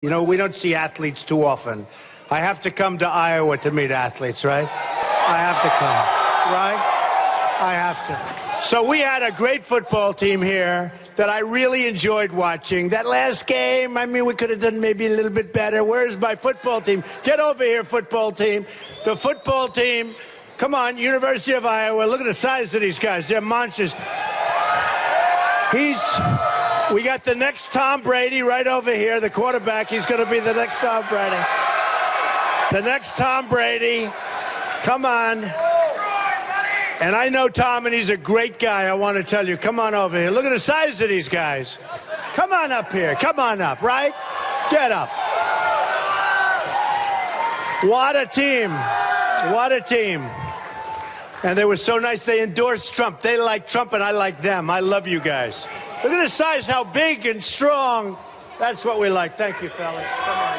You know, we don't see athletes too often. I have to come to Iowa to meet athletes, right? I have to come, right? I have to. So we had a great football team here that I really enjoyed watching. That last game, I mean, we could have done maybe a little bit better. Where's my football team? Get over here, football team. The football team, come on, University of Iowa. Look at the size of these guys. They're monsters. We got the next Tom Brady right over here, the quarterback. He's going to be the next Tom Brady. The next Tom Brady. Come on. And I know Tom, and he's a great guy, I want to tell you. Come on over here. Look at the size of these guys. Come on up here. Come on up, right? Get up. What a team. What a team. And they were so nice. They endorsed Trump. They like Trump, and I like them. I love you guys. Look at the size, how big and strong. That's what we like. Thank you, fellas. Come on.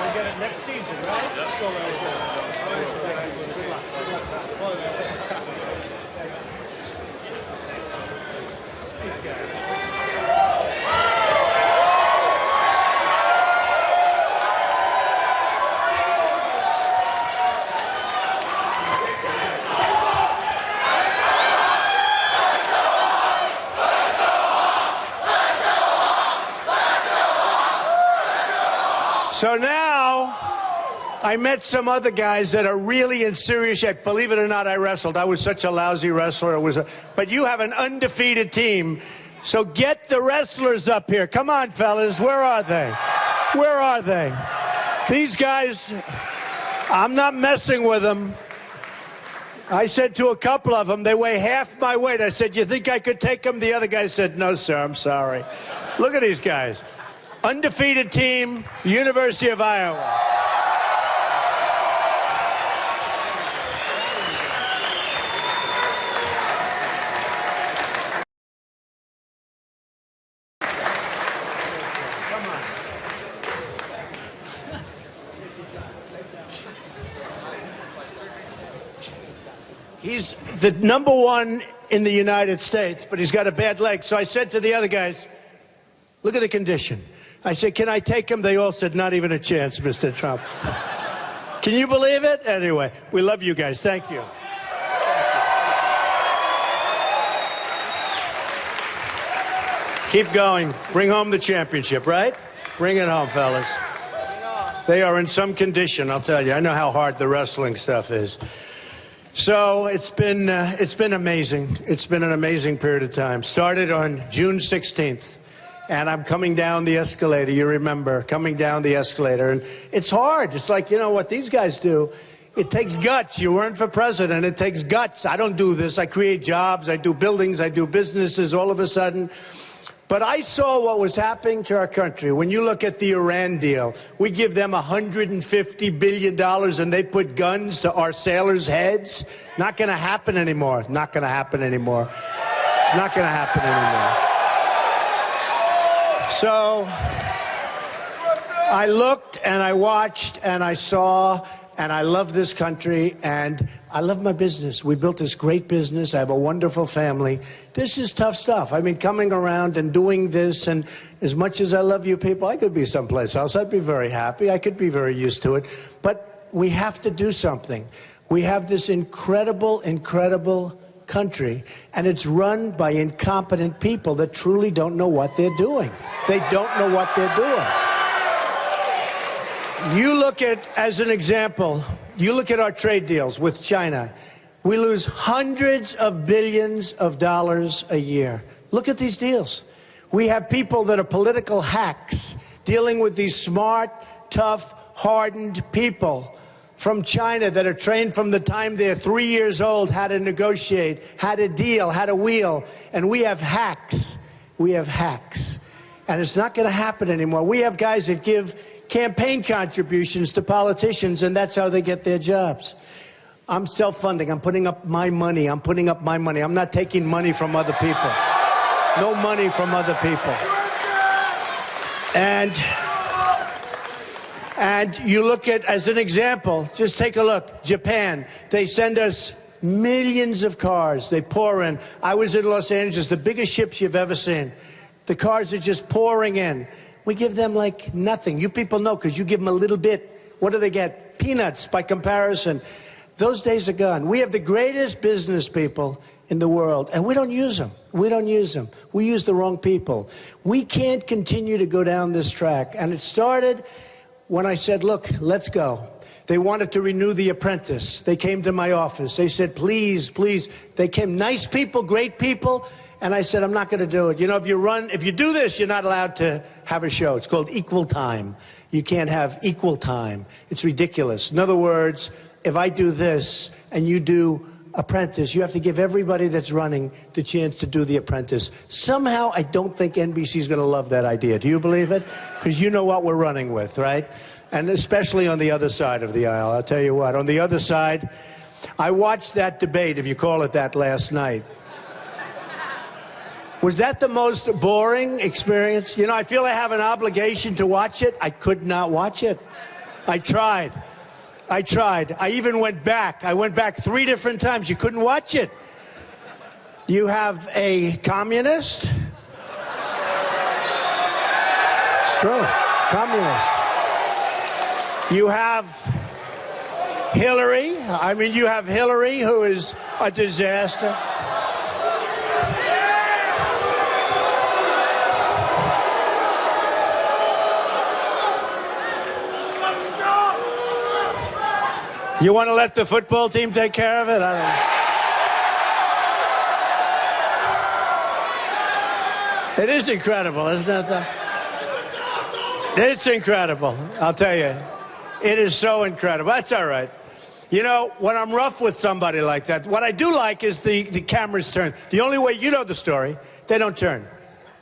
We'll get it next season, right? Let's go right here. Good luck. So now, I met some other guys that are really in serious shape. Believe it or not, I wrestled. I was such a lousy wrestler. But you have an undefeated team. So get the wrestlers up here. Come on, fellas. Where are they? Where are they? These guys, I'm not messing with them. I said to a couple of them, they weigh half my weight. I said, you think I could take them? The other guy said, no, sir, I'm sorry. Look at these guys. Undefeated team, University of Iowa. Come on. He's the number one in the United States, but he's got a bad leg. So I said to the other guys, look at the condition. I said, can I take him? They all said, not even a chance, Mr. Trump. Can you believe it? Anyway, we love you guys. Thank you. Keep going. Bring home the championship, right? Bring it home, fellas. They are in some condition, I'll tell you. I know how hard the wrestling stuff is. So it's been amazing. It's been an amazing period of time. Started on June 16th. And I'm coming down the escalator, you remember, coming down the escalator. And it's hard. It's like, you know, what these guys do, it takes guts. You run for president, it takes guts. I don't do this. I create jobs, I do buildings, I do businesses all of a sudden. But I saw what was happening to our country. When you look at the Iran deal, we give them $150 billion and they put guns to our sailors' heads. Not going to happen anymore. Not going to happen anymore. It's not going to happen anymore. So I looked and I watched and I saw, and I love this country and I love my business. We built this great business. I have a wonderful family. This is tough stuff. I mean, coming around and doing this, and as much as I love you people, I could be someplace else. I'd be very happy. I could be very used to it. But we have to do something. We have this incredible, incredible country, and it's run by incompetent people that truly don't know what they're doing. They don't know what they're doing. You look at, as an example, you look at our trade deals with China. We lose hundreds of billions of dollars a year. Look at these deals. We have people that are political hacks dealing with these smart, tough, hardened people from China that are trained from the time they're 3 years old how to negotiate, how to deal, how to wheel. And we have hacks. We have hacks. And it's not going to happen anymore. We have guys that give campaign contributions to politicians, and that's how they get their jobs. I'm self-funding. I'm putting up my money. I'm putting up my money. I'm not taking money from other people. No money from other people. And you look at, as an example, just take a look. Japan, they send us millions of cars. They pour in. I was in Los Angeles, the biggest ships you've ever seen. The cars are just pouring in. We give them like nothing. You people know because you give them a little bit. What do they get? Peanuts by comparison. Those days are gone. We have the greatest business people in the world, and we don't use them. We don't use them. We use the wrong people. We can't continue to go down this track. And it started when I said, look, let's go. They wanted to renew The Apprentice. They came to my office. They said, please, please. They came, nice people, great people. And I said, I'm not going to do it. You know, if you do this, you're not allowed to have a show. It's called equal time. You can't have equal time. It's ridiculous. In other words, if I do this and you do Apprentice, you have to give everybody that's running the chance to do The Apprentice. Somehow, I don't think NBC's going to love that idea. Do you believe it? Because you know what we're running with, right? And especially on the other side of the aisle. I'll tell you what, on the other side, I watched that debate, if you call it that, last night. Was that the most boring experience? You know, I feel I have an obligation to watch it. I could not watch it. I tried. I even went back. I went back 3 different times. You couldn't watch it. You have a communist. It's true. Communist. You have Hillary. I mean, you have Hillary, who is a disaster. You want to let the football team take care of it? I don't know. It is incredible, isn't it? It's incredible. I'll tell you. It is so incredible. That's all right. You know, when I'm rough with somebody like that, what I do like is the cameras turn. The only way, you know the story, they don't turn.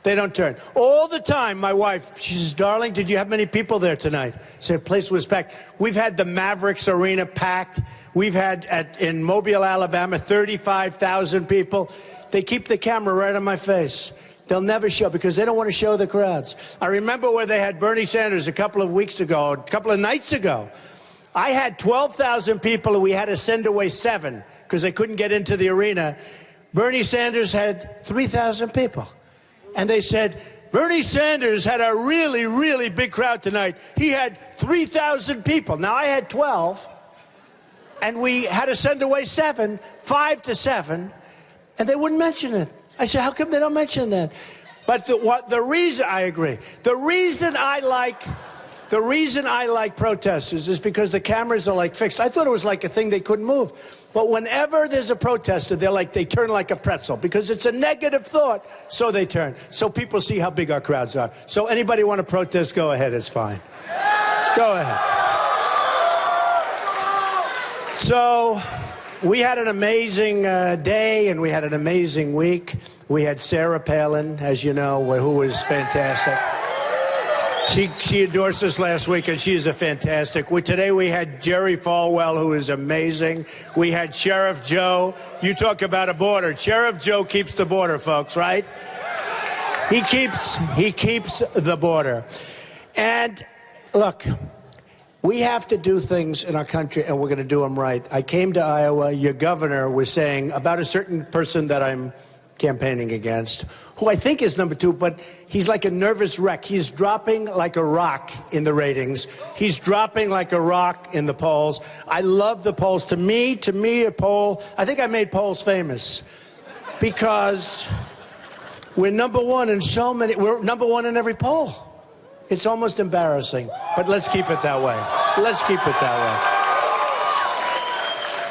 They don't turn. All the time, my wife, she says, darling, did you have many people there tonight? I said, the place was packed. We've had the Mavericks Arena packed. We've had, in Mobile, Alabama, 35,000 people. They keep the camera right on my face. They'll never show, because they don't want to show the crowds. I remember where they had Bernie Sanders a couple of nights ago. I had 12,000 people, and we had to send away 7, because they couldn't get into the arena. Bernie Sanders had 3,000 people. And they said, Bernie Sanders had a really, really big crowd tonight. He had 3,000 people. Now, I had 12, and we had to send away 7, 5 to 7, and they wouldn't mention it. I said, how come they don't mention that? But the reason, I agree, the reason I like protesters is because the cameras are like fixed. I thought it was like a thing they couldn't move. But whenever there's a protester, they turn like a pretzel because it's a negative thought. So they turn. So people see how big our crowds are. So anybody want to protest, go ahead. It's fine. Go ahead. So we had an amazing day and we had an amazing week. We had Sarah Palin, as you know, who was fantastic. She endorsed us last week, and she is a fantastic. Today we had Jerry Falwell, who is amazing. We had Sheriff Joe. You talk about a border. Sheriff Joe keeps the border, folks, right? He keeps the border. And look, we have to do things in our country, and we're going to do them right. I came to Iowa. Your governor was saying about a certain person that I'm campaigning against, who I think is number 2, but he's like a nervous wreck. He's dropping like a rock in the ratings. He's dropping like a rock in the polls. I love the polls. To me, a poll, I think I made polls famous because we're number 1 in so many, we're number 1 in every poll. It's almost embarrassing, but let's keep it that way. Let's keep it that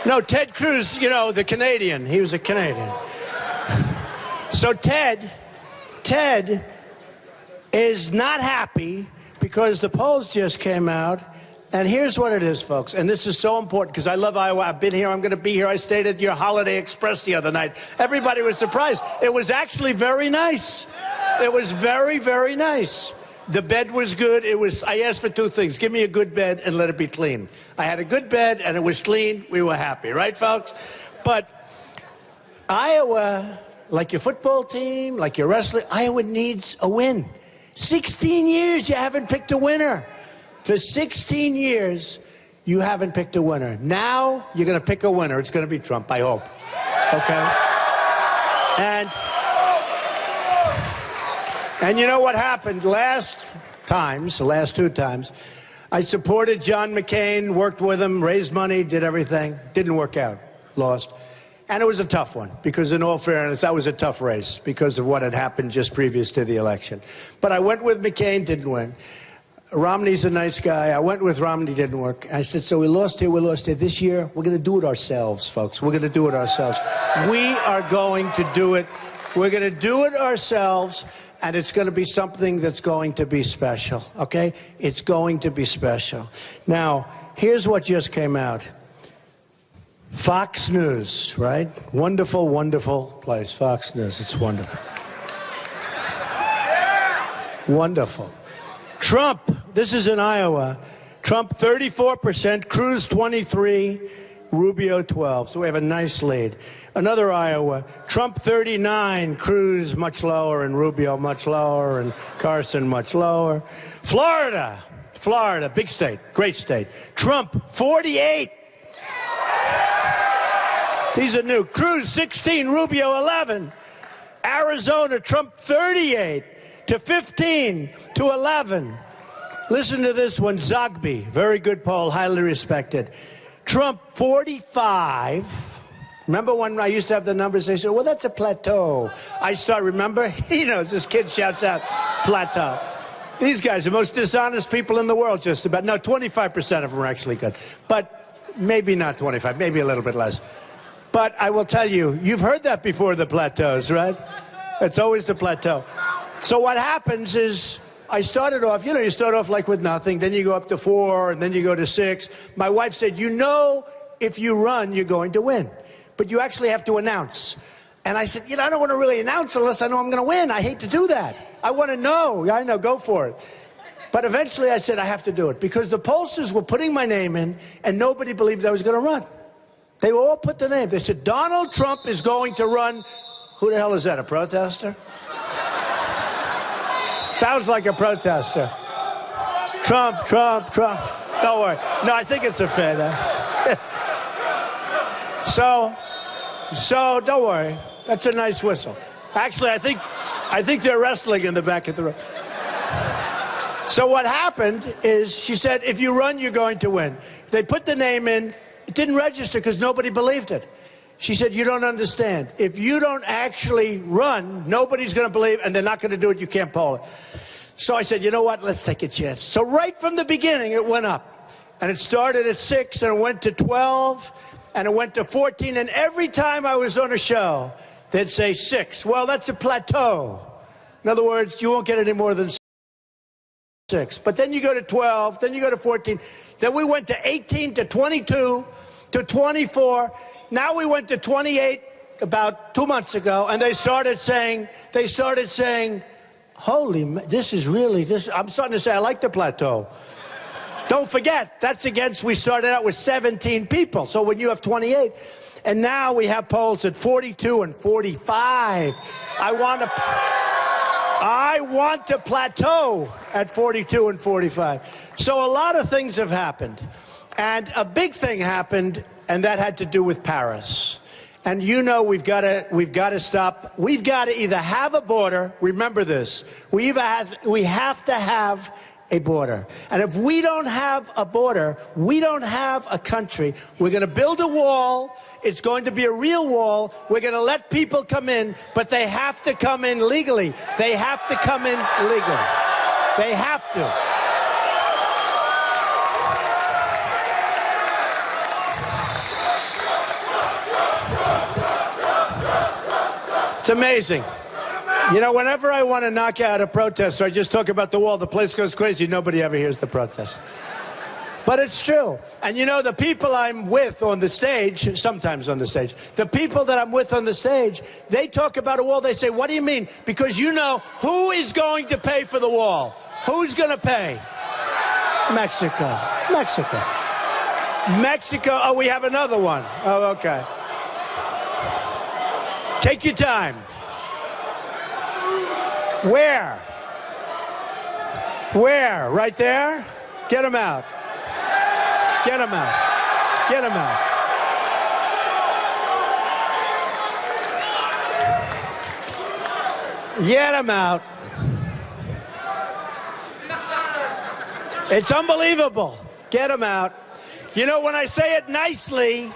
way. No, Ted Cruz, you know, the Canadian, he was a Canadian. So Ted is not happy because the polls just came out. And here's what it is, folks. And this is so important because I love Iowa. I've been here. I'm going to be here. I stayed at your Holiday Express the other night. Everybody was surprised. It was actually very nice. It was very, very nice. The bed was good. I asked for 2 things. Give me a good bed and let it be clean. I had a good bed and it was clean. We were happy. Right, folks? But Iowa, like your football team, like your wrestling, Iowa needs a win. 16 years you haven't picked a winner. For 16 years, you haven't picked a winner. Now you're going to pick a winner. It's going to be Trump, I hope. Okay? And And you know what happened the last two times, I supported John McCain, worked with him, raised money, did everything. Didn't work out. Lost. And it was a tough one, because in all fairness, that was a tough race because of what had happened just previous to the election. But I went with McCain, didn't win. Romney's a nice guy. I went with Romney, didn't work. I said, so we lost here, we lost here. This year, we're going to do it ourselves, folks. We're going to do it ourselves. We are going to do it. We're going to do it ourselves, and it's going to be something that's going to be special, okay? It's going to be special. Now, here's what just came out. Fox News, right? Wonderful, wonderful place. Fox News, it's wonderful. Wonderful. Trump, this is in Iowa. Trump 34%, Cruz 23, Rubio 12. So we have a nice lead. Another Iowa, Trump 39, Cruz much lower, and Rubio much lower, and Carson much lower. Florida, big state, great state. Trump 48. These are new. Cruz 16, Rubio 11. Arizona, Trump 38 to 15 to 11. Listen to this one, Zogby, very good poll, highly respected. Trump 45. Remember when I used to have the numbers, they said, well, that's a plateau. I start, remember? He knows, this kid shouts out, plateau. These guys are the most dishonest people in the world, just about. No, 25% of them are actually good. But maybe not 25, maybe a little bit less. But I will tell you, you've heard that before, the plateaus, right? It's always the plateau. So what happens is, I started off, you start off like with nothing, then you go up to 4, and then you go to 6. My wife said, if you run, you're going to win. But you actually have to announce. And I said, I don't want to really announce unless I know I'm going to win. I hate to do that. I want to know. Yeah, I know, go for it. But eventually I said, I have to do it. Because the pollsters were putting my name in, and nobody believed I was going to run. They all put the name. They said, Donald Trump is going to run. Who the hell is that, a protester? Sounds like a protester. Trump. Don't worry. No, I think it's a fan. So don't worry. That's a nice whistle. Actually, I think they're wrestling in the back of the room. So what happened is she said, if you run, you're going to win. They put the name in. It didn't register because nobody believed it. She said, you don't understand. If you don't actually run, nobody's going to believe, and they're not going to do it. You can't poll it. So I said, you know what? Let's take a chance. So right from the beginning, it went up. And it started at 6, and it went to 12, and it went to 14. And every time I was on a show, they'd say 6. Well, that's a plateau. In other words, you won't get any more than 6. But then you go to 12, then you go to 14. Then we went to 18, to 22, to 24. Now we went to 28 about 2 months ago, and they started saying, holy, this is really, I'm starting to say I like the plateau. Don't forget, that's against, we started out with 17 people. So when you have 28, and now we have polls at 42 and 45. I want to plateau at 42 and 45. So a lot of things have happened. And a big thing happened, and that had to do with Paris. And we've got to stop. We've got to either have a border. Remember this. We have to have a border. And if we don't have a border, we don't have a country. We're going to build a wall. It's going to be a real wall. We're going to let people come in, but they have to come in legally. They have to come in legally. They have to. It's amazing. Whenever I want to knock out a protester, I just talk about the wall. The place goes crazy. Nobody ever hears the protest. But it's true. And the people I'm with on the stage, sometimes on the stage, the people that I'm with on the stage, they talk about a wall. They say, what do you mean? Because who is going to pay for the wall? Who's going to pay? Mexico. Oh, we have another one. Oh, okay. Take your time. Where? Right there? Get them out. Get them out. Get them out. Get them out. It's unbelievable. Get him out. You know, when I say it nicely,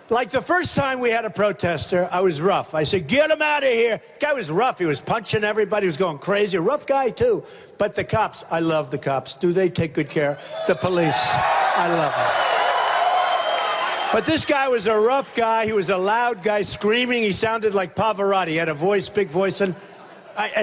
like the first time we had a protester, I was rough. I said, get him out of here. The guy was rough. He was punching everybody. He was going crazy. A rough guy, too. But the cops, I love the cops. Do they take good care? The police, I love them. But this guy was a rough guy. He was a loud guy, screaming. He sounded like Pavarotti. He had a voice, big voice. And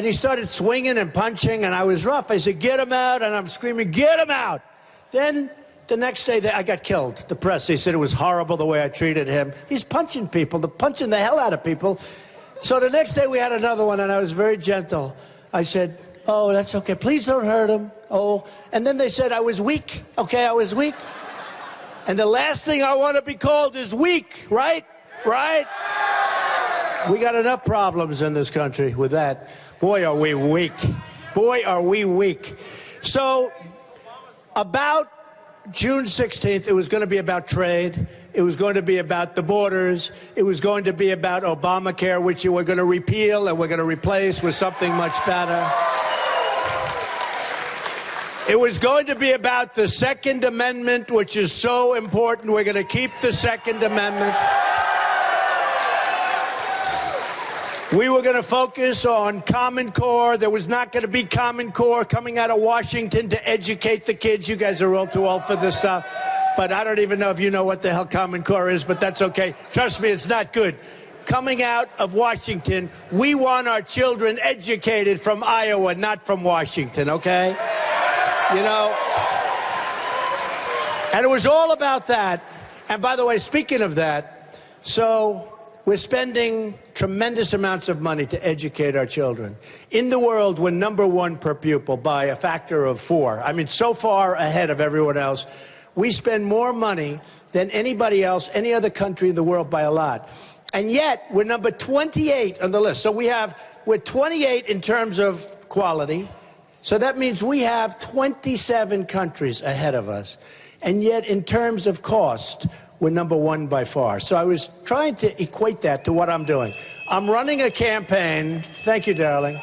he started swinging and punching, and I was rough. I said, get him out. And I'm screaming, get him out. Then the next day, I got killed. The press, they said it was horrible the way I treated him. He's punching people, punching the hell out of people. So the next day, we had another one, and I was very gentle. I said, oh, that's okay. Please don't hurt him. Oh, and then they said I was weak. Okay, I was weak. And the last thing I want to be called is weak, right? Right? We got enough problems in this country with that. Boy, are we weak. Boy, are we weak. So about June 16th, it was going to be about trade. It was going to be about the borders. It was going to be about Obamacare, which you were going to repeal and we're going to replace with something much better. It was going to be about the Second Amendment, which is so important. We're going to keep the Second Amendment. We were going to focus on Common Core. There was not going to be Common Core coming out of Washington to educate the kids. You guys are all too old for this stuff. But I don't even know if you know what the hell Common Core is, but that's okay. Trust me, it's not good. Coming out of Washington, we want our children educated from Iowa, not from Washington, okay? You know, and it was all about that. And by the way, speaking of that, so we're spending tremendous amounts of money to educate our children. In the world, we're #1 per pupil by a factor of 4. I mean, so far ahead of everyone else. We spend more money than anybody else, any other country in the world by a lot. And yet, we're number 28 on the list. So we're 28 in terms of quality. So that means we have 27 countries ahead of us. And yet, in terms of cost, we're #1 by far. So I was trying to equate that to what I'm doing. I'm running a campaign. Thank you, darling.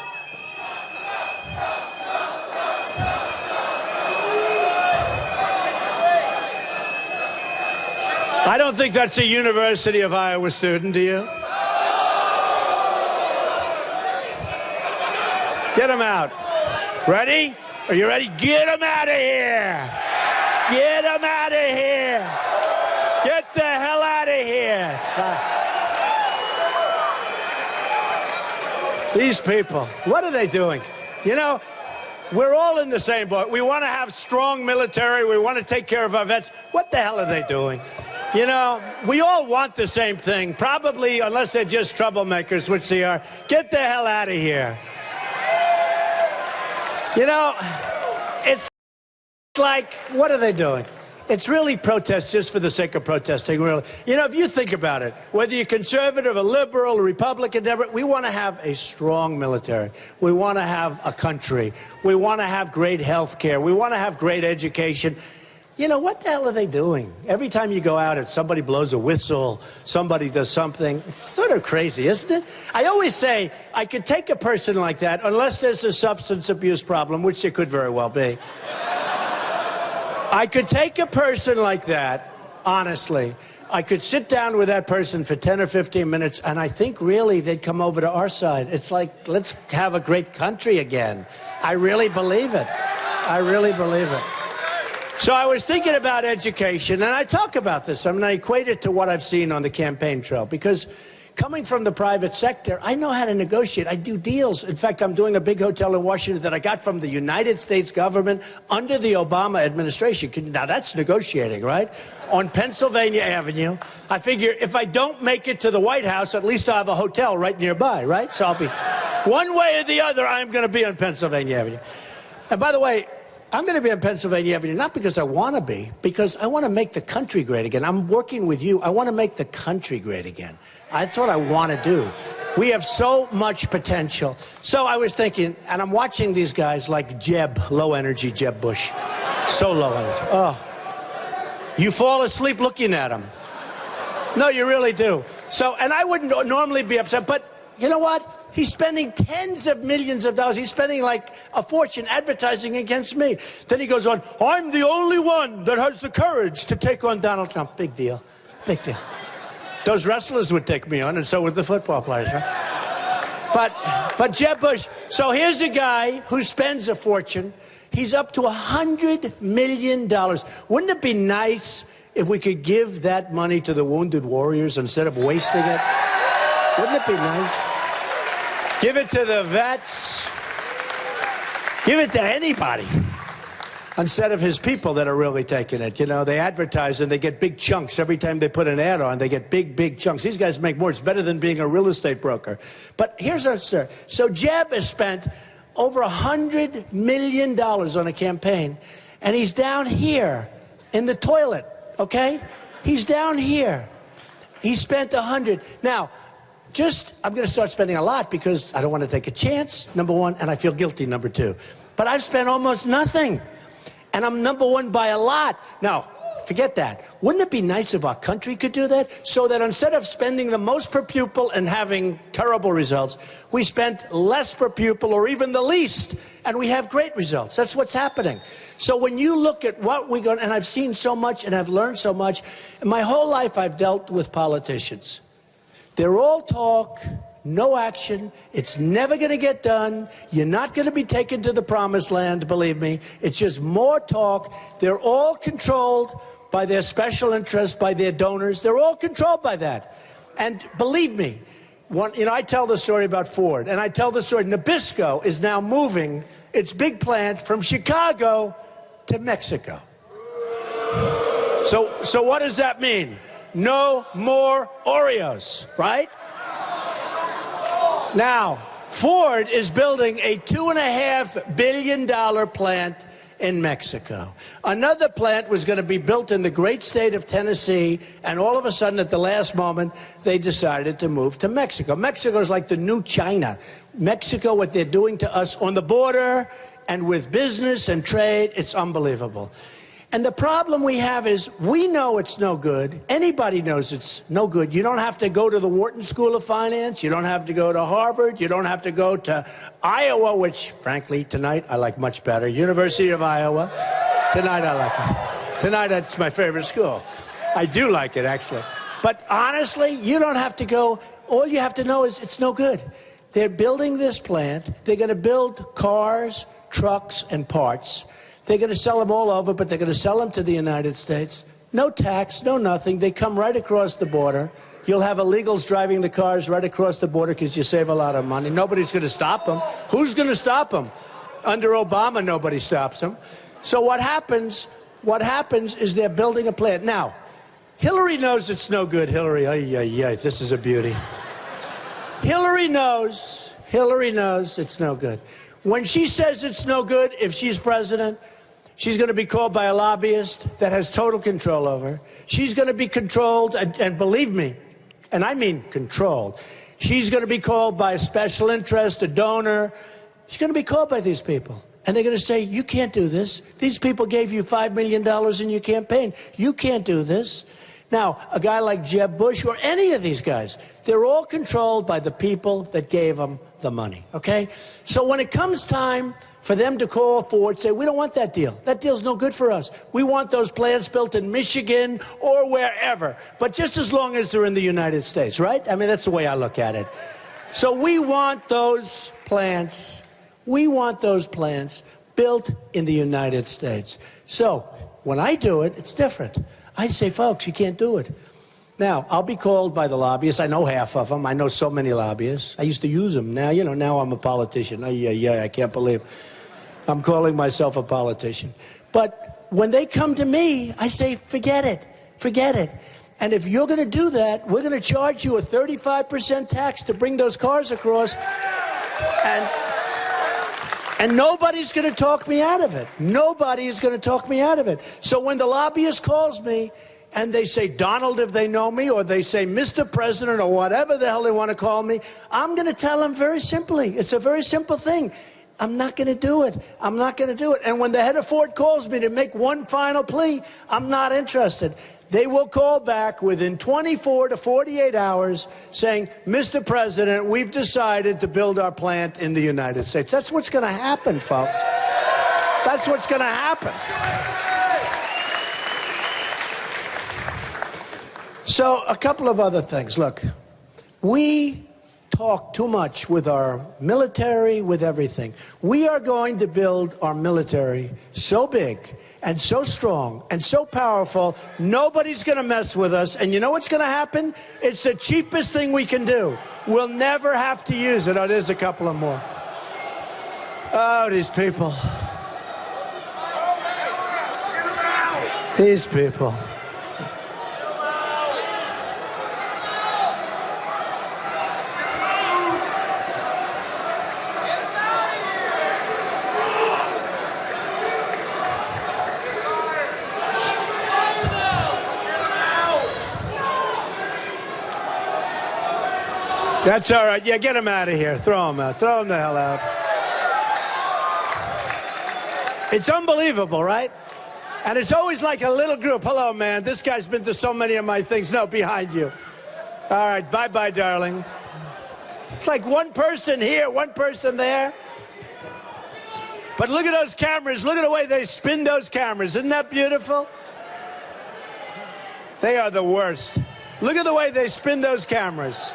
I don't think that's a University of Iowa student, do you? Get him out. Ready? Are you ready? Get him out of here. Get him out of here. Get the hell out of here. These people, what are they doing? You know, we're all in the same boat. We want to have strong military. We want to take care of our vets. What the hell are they doing? You know, we all want the same thing. Probably, unless they're just troublemakers, which they are. Get the hell out of here. You know, it's like, what are they doing? It's really protest just for the sake of protesting, really. You know, if you think about it, whether you're conservative, a liberal, a Republican, we want to have a strong military. We want to have a country. We want to have great health care. We want to have great education. You know, what the hell are they doing? Every time you go out and somebody blows a whistle, somebody does something, it's sort of crazy, isn't it? I always say I could take a person like that, unless there's a substance abuse problem, which there could very well be. I could take a person like that, honestly. I could sit down with that person for 10 or 15 minutes, and I think really they'd come over to our side. It's like, let's have a great country again. I really believe it. I really believe it. So I was thinking about education, and I talk about this. I mean, I equate it to what I've seen on the campaign trail, because coming from the private sector, I know how to negotiate. I do deals. In fact, I'm doing a big hotel in Washington that I got from the United States government under the Obama administration. Now, that's negotiating, right? On Pennsylvania Avenue. I figure if I don't make it to the White House, at least I'll have a hotel right nearby, right? So I'll be, one way or the other, I'm going to be on Pennsylvania Avenue. And by the way, I'm going to be on Pennsylvania Avenue, not because I want to be, because I want to make the country great again. I'm working with you. I want to make the country great again. That's what I want to do. We have so much potential. So I was thinking, and I'm watching these guys like Jeb, low-energy Jeb Bush. So low energy. Oh. You fall asleep looking at him. No, you really do. So, and I wouldn't normally be upset, but you know what? He's spending tens of millions of dollars. He's spending like a fortune advertising against me. Then he goes on, I'm the only one that has the courage to take on Donald Trump. Big deal. Big deal. Those wrestlers would take me on, and so would the football players, right? But Jeb Bush, so here's a guy who spends a fortune. He's up to $100 million. Wouldn't it be nice if we could give that money to the wounded warriors instead of wasting it? Wouldn't it be nice? Give it to the vets. Give it to anybody instead of his people that are really taking it. You know, they advertise and they get big chunks. Every time they put an ad on, they get big, big chunks. These guys make more. It's better than being a real estate broker. But here's our story. So Jeb has spent over $100 million on a campaign, and he's down here in the toilet, okay? He's down here. He spent 100. Now, I'm going to start spending a lot because I don't want to take a chance, number one, and I feel guilty, number two. But I've spent almost nothing, and I'm number one by a lot. Now, forget that. Wouldn't it be nice if our country could do that? So that instead of spending the most per pupil and having terrible results, we spent less per pupil or even the least, and we have great results. That's what's happening. So when you look at what we got, and I've seen so much and I've learned so much, in my whole life I've dealt with politicians. They're all talk, no action. It's never going to get done. You're not going to be taken to the promised land, believe me. It's just more talk. They're all controlled by their special interests, by their donors. They're all controlled by that. And believe me, I tell the story about Ford, and I tell the story. Nabisco is now moving its big plant from Chicago to Mexico. So what does that mean? No more Oreos, right? Now, Ford is building a $2.5 billion plant in Mexico. Another plant was going to be built in the great state of Tennessee, and all of a sudden, at the last moment, they decided to move to Mexico. Mexico is like the new China. Mexico, what they're doing to us on the border and with business and trade, it's unbelievable. And the problem we have is we know it's no good. Anybody knows it's no good. You don't have to go to the Wharton School of Finance. You don't have to go to Harvard. You don't have to go to Iowa, which, frankly, tonight I like much better. University of Iowa. Tonight I like it. Tonight it's my favorite school. I do like it, actually. But honestly, you don't have to go. All you have to know is it's no good. They're building this plant. They're going to build cars, trucks, and parts. They're going to sell them all over, but they're going to sell them to the United States. No tax, no nothing. They come right across the border. You'll have illegals driving the cars right across the border because you save a lot of money. Nobody's going to stop them. Who's going to stop them? Under Obama, nobody stops them. So what happens is they're building a plant. Now, Hillary knows it's no good. Hillary, this is a beauty. Hillary knows it's no good. When she says it's no good, if she's president, she's going to be called by a lobbyist that has total control over her. She's going to be controlled, and believe me, and I mean controlled. She's going to be called by a special interest, a donor. She's going to be called by these people. And they're going to say, you can't do this. These people gave you $5 million in your campaign. You can't do this. Now, a guy like Jeb Bush or any of these guys, they're all controlled by the people that gave them the money, okay? So when it comes time for them to call Ford, say, we don't want that deal. That deal's no good for us. We want those plants built in Michigan or wherever, but just as long as they're in the United States, right? I mean, that's the way I look at it. So we want those plants built in the United States. So when I do it, it's different. I say, folks, you can't do it. Now, I'll be called by the lobbyists. I know half of them. I know so many lobbyists. I used to use them. Now, now I'm a politician. I can't believe I'm calling myself a politician. But when they come to me, I say, forget it. And if you're going to do that, we're going to charge you a 35% tax to bring those cars across. And nobody's going to talk me out of it. Nobody is going to talk me out of it. So when the lobbyist calls me and they say Donald if they know me, or they say Mr. President, or whatever the hell they want to call me, I'm going to tell them very simply. It's a very simple thing. I'm not going to do it. I'm not going to do it. And when the head of Ford calls me to make one final plea, I'm not interested. They will call back within 24 to 48 hours saying, Mr. President, we've decided to build our plant in the United States. That's what's going to happen, folks. That's what's going to happen. So a couple of other things. Look, we talk too much with our military, with everything. We are going to build our military so big and so strong and so powerful, nobody's going to mess with us. And you know what's going to happen? It's the cheapest thing we can do. We'll never have to use it. Oh, there's a couple of more. Oh, these people. These people. That's all right. Yeah, get him out of here. Throw him out. Throw him the hell out. It's unbelievable, right? And it's always like a little group. Hello, man. This guy's been to so many of my things. No, behind you. All right. Bye-bye, darling. It's like one person here, one person there. But look at those cameras. Look at the way they spin those cameras. Isn't that beautiful? They are the worst. Look at the way they spin those cameras.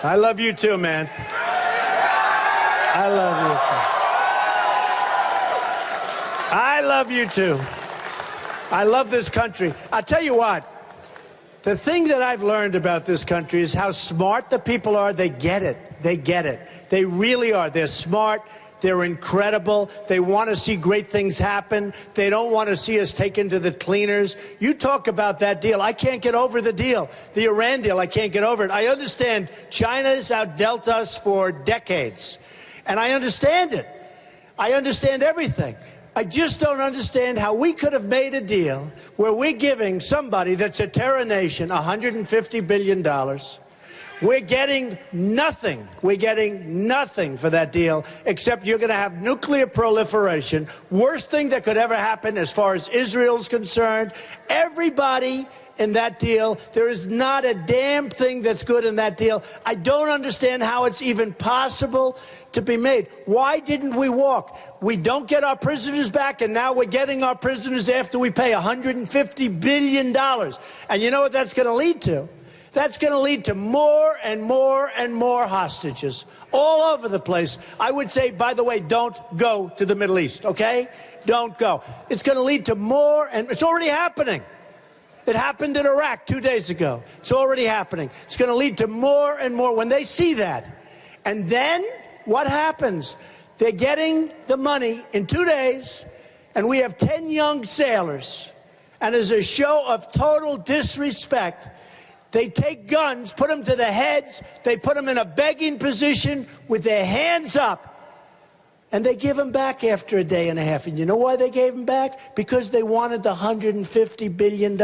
I love you too, man. I love you too. I love you too. I love this country. I'll tell you what, the thing that I've learned about this country is how smart the people are. They get it. They get it. They really are. They're smart. They're incredible. They want to see great things happen. They don't want to see us taken to the cleaners. You talk about that deal. I can't get over the deal. The Iran deal, I can't get over it. I understand China's outdealt us for decades. And I understand it. I understand everything. I just don't understand how we could have made a deal where we're giving somebody that's a terror nation $150 billion. We're getting nothing. We're getting nothing for that deal, except you're going to have nuclear proliferation. Worst thing that could ever happen as far as Israel's concerned. Everybody in that deal, there is not a damn thing that's good in that deal. I don't understand how it's even possible to be made. Why didn't we walk? We don't get our prisoners back, and now we're getting our prisoners after we pay $150 billion. And you know what that's going to lead to? That's going to lead to more and more and more hostages all over the place. I would say, by the way, don't go to the Middle East, okay? Don't go. It's going to lead to more, and it's already happening. It happened in Iraq 2 days ago. It's already happening. It's going to lead to more and more when they see that. And then what happens? They're getting the money in 2 days, and we have 10 young sailors. And as a show of total disrespect, they take guns, put them to the heads, they put them in a begging position with their hands up, and they give them back after a day and a half. And you know why they gave them back? Because they wanted the $150 billion.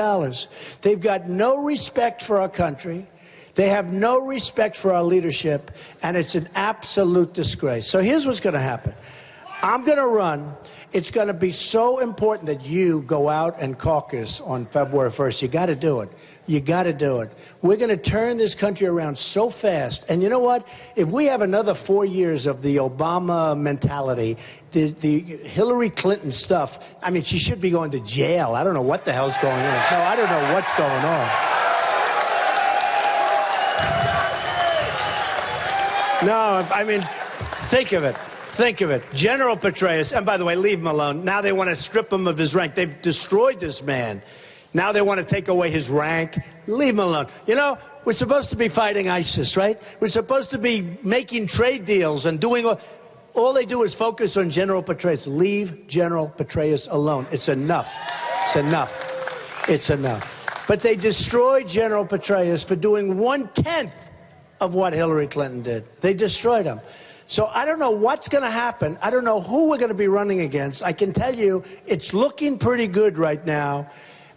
They've got no respect for our country. They have no respect for our leadership, and it's an absolute disgrace. So here's what's going to happen. I'm going to run. It's going to be so important that you go out and caucus on February 1st. You got to do it. You got to do it. We're going to turn this country around so fast. And you know what? If we have another 4 years of the Obama mentality, the Hillary Clinton stuff, I mean, she should be going to jail. I don't know what the hell's going on. No, I don't know what's going on. No, I mean, think of it. Think of it. General Petraeus, and by the way, leave him alone. Now they want to strip him of his rank. They've destroyed this man. Now they want to take away his rank. Leave him alone. You know, we're supposed to be fighting ISIS, right? We're supposed to be making trade deals and doing all they do is focus on General Petraeus. Leave General Petraeus alone. It's enough. It's enough. It's enough. But they destroyed General Petraeus for doing 1/10 of what Hillary Clinton did. They destroyed him. So I don't know what's going to happen. I don't know who we're going to be running against. I can tell you it's looking pretty good right now.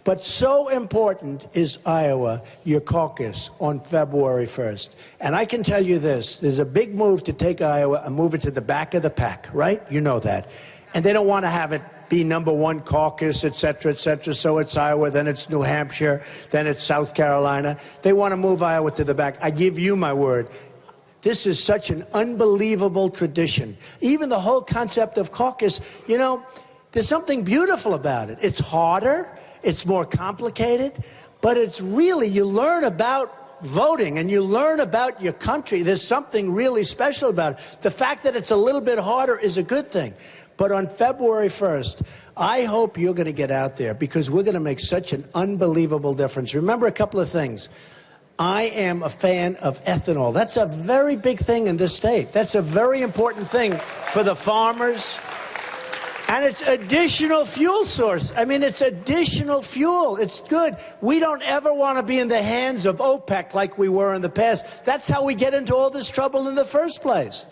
But so important is Iowa, your caucus, on February 1st. And I can tell you this, there's a big move to take Iowa and move it to the back of the pack, right? You know that. And they don't want to have it be #1 caucus, et cetera, so it's Iowa, then it's New Hampshire, then it's South Carolina. They want to move Iowa to the back. I give you my word. This is such an unbelievable tradition. Even the whole concept of caucus, you know, there's something beautiful about it. It's harder, it's more complicated, but it's really, you learn about voting and you learn about your country. There's something really special about it. The fact that it's a little bit harder is a good thing. But on February 1st, I hope you're going to get out there because we're going to make such an unbelievable difference. Remember a couple of things. I am a fan of ethanol. That's a very big thing in this state. That's a very important thing for the farmers. And it's additional fuel source. I mean, it's additional fuel. It's good. We don't ever want to be in the hands of OPEC like we were in the past. That's how we get into all this trouble in the first place.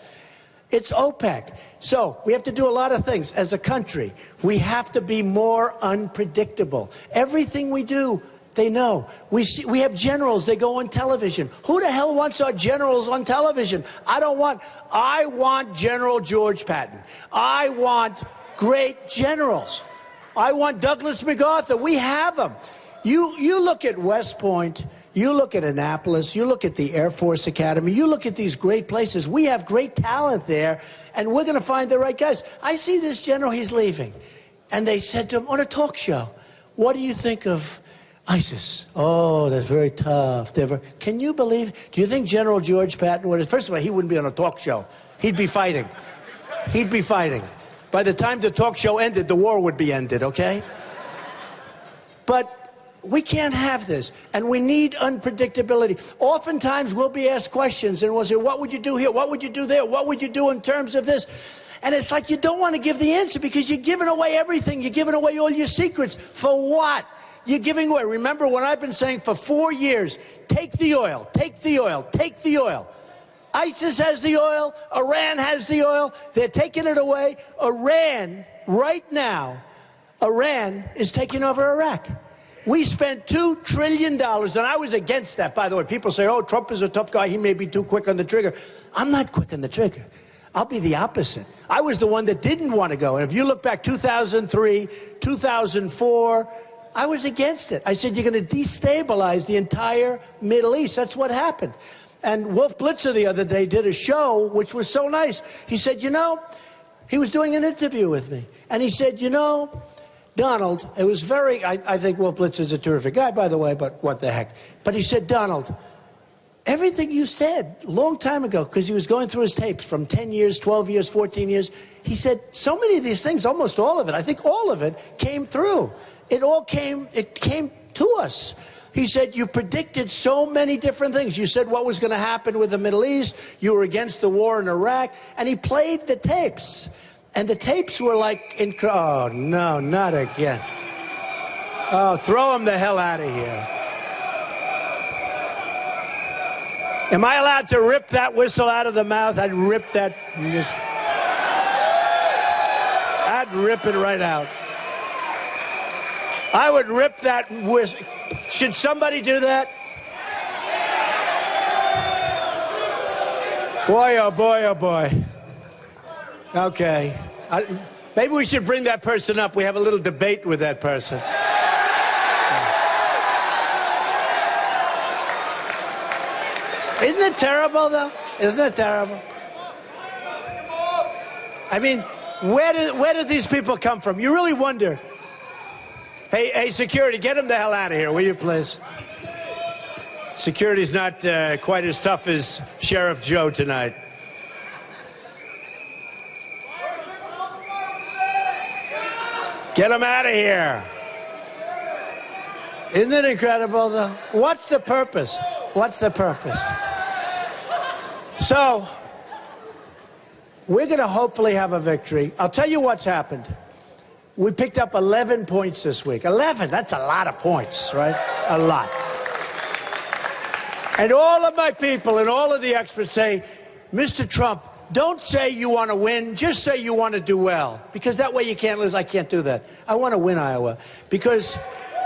It's OPEC. So we have to do a lot of things. As a country, we have to be more unpredictable. Everything we do, they know. We have generals, they go on television. Who the hell wants our generals on television? I want General George Patton. I want great generals. I want Douglas MacArthur. We have them. You look at West Point, you look at Annapolis, you look at the Air Force Academy, you look at these great places. We have great talent there, and we're going to find the right guys. I see this general, he's leaving. And they said to him on a talk show, what do you think of ISIS? Oh, that's very tough. Can you believe? Do you think General George Patton would? First of all, he wouldn't be on a talk show. He'd be fighting. He'd be fighting. By the time the talk show ended, the war would be ended, okay? But we can't have this, and we need unpredictability. Oftentimes, we'll be asked questions, and we'll say, what would you do here? What would you do there? What would you do in terms of this? And it's like you don't want to give the answer because you're giving away everything. You're giving away all your secrets. For what? You're giving away. Remember what I've been saying for 4 years. Take the oil. Take the oil. Take the oil. ISIS has the oil. Iran has the oil. They're taking it away. Iran, right now, Iran is taking over Iraq. We spent $2 trillion, and I was against that, by the way. People say, oh, Trump is a tough guy. He may be too quick on the trigger. I'm not quick on the trigger. I'll be the opposite. I was the one that didn't want to go. And if you look back 2003, 2004, I was against it. I said, you're going to destabilize the entire Middle East. That's what happened. And Wolf Blitzer the other day did a show, which was so nice. He said, you know, he was doing an interview with me. And he said, you know, Donald, it was very, I think Wolf Blitzer's a terrific guy, by the way, but what the heck. But he said, Donald, everything you said a long time ago, because he was going through his tapes from 10 years, 12 years, 14 years. He said, so many of these things, almost all of it, I think all of it came through. It came to us. He said, you predicted so many different things. You said what was going to happen with the Middle East. You were against the war in Iraq. And he played the tapes. And the tapes were like, oh, no, not again. Oh, throw him the hell out of here. Am I allowed to rip that whistle out of the mouth? I'd rip that. I'd rip it right out. I would rip that whistle. Should somebody do that? Boy, oh boy, oh boy. Okay. Maybe we should bring that person up. We have a little debate with that person. Isn't it terrible, though? Isn't it terrible? I mean, where do these people come from? You really wonder. Hey, security, get him the hell out of here, will you, please? Security's not quite as tough as Sheriff Joe tonight. Get him out of here. Isn't it incredible, though? What's the purpose? What's the purpose? So, we're going to hopefully have a victory. I'll tell you what's happened. We picked up 11 points this week. 11, that's a lot of points, right? A lot. And all of my people and all of the experts say, Mr. Trump, don't say you want to win, just say you want to do well. Because that way you can't lose. I can't do that. I want to win Iowa. Because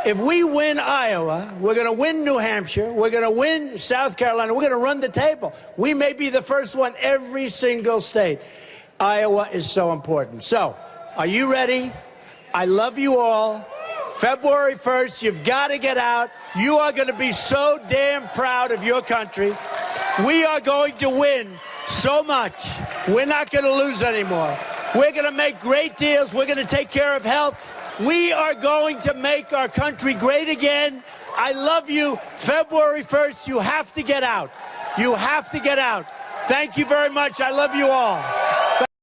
If we win Iowa, we're going to win New Hampshire, we're going to win South Carolina, we're going to run the table. We may be the first one every single state. Iowa is so important. So, are you ready? I love you all. February 1st, you've got to get out. You are going to be so damn proud of your country. We are going to win so much. We're not going to lose anymore. We're going to make great deals. We're going to take care of health. We are going to make our country great again. I love you. February 1st, you have to get out. You have to get out. Thank you very much. I love you all.